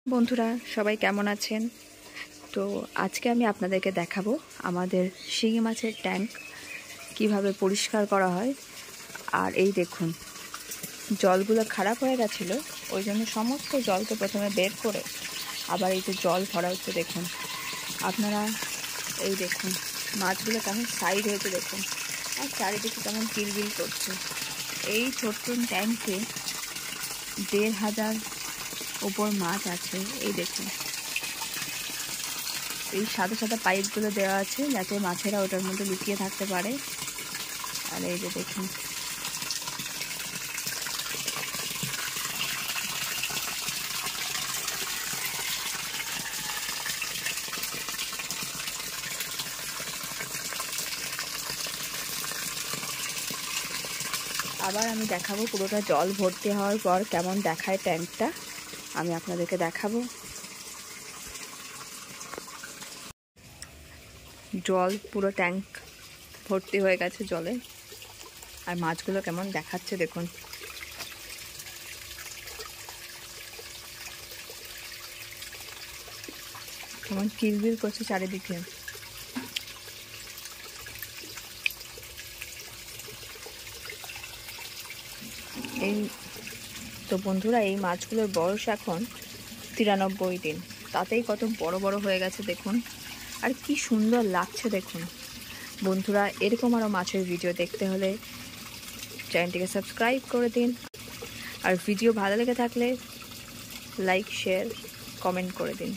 বন্ধুরা সবাই কেমন আছেন? তো আজকে আমি আপনাদেরকে দেখাবো আমাদের শিঙি মাছের ট্যাঙ্ক কিভাবে পরিষ্কার করা হয়। আর এই দেখুন, জলগুলো খারাপ হয়ে গেছিলো, ওই জন্য সমস্ত জলকে প্রথমে বের করে আবার এই যে জল ভরা হচ্ছে। দেখুন আপনারা, এই দেখুন মাছগুলো কেমন সাইড হয়েছে দেখুন, আর চারিদিকে কেমন কিলবিল করছে। এই ছোট্ট ট্যাঙ্কে ১,৫০০ ওপর মাছ আছে। এই দেখুন, এই সাদা সাদা পাইপগুলো দেওয়া আছে যাতে মাছেরা ওটার মধ্যে লুকিয়ে থাকতে পারে। আর এই যে দেখুন, আবার আমি দেখাবো পুরোটা জল ভর্তি হওয়ার পর কেমন দেখায় ট্যাঙ্কটা, আমি আপনাদেরকে দেখাবো। জল পুরো ট্যাঙ্ক ভর্তি হয়ে গেছে জলে, আর মাছগুলো কেমন দেখাচ্ছে দেখুন। কেমন কিলবিল করছে চারিদিকে। এই তো বন্ধুরা, এই মাছগুলোর বয়স এখন ৯৩ দিন, তাতেই কত বড় বড় হয়ে গেছে দেখুন, আর কি সুন্দর লাগছে দেখুন। বন্ধুরা, এরকম আরও মাছের ভিডিও দেখতে হলে চ্যানেলটিকে সাবস্ক্রাইব করে দিন, আর ভিডিও ভালো লেগে থাকলে লাইক, শেয়ার, কমেন্ট করে দিন।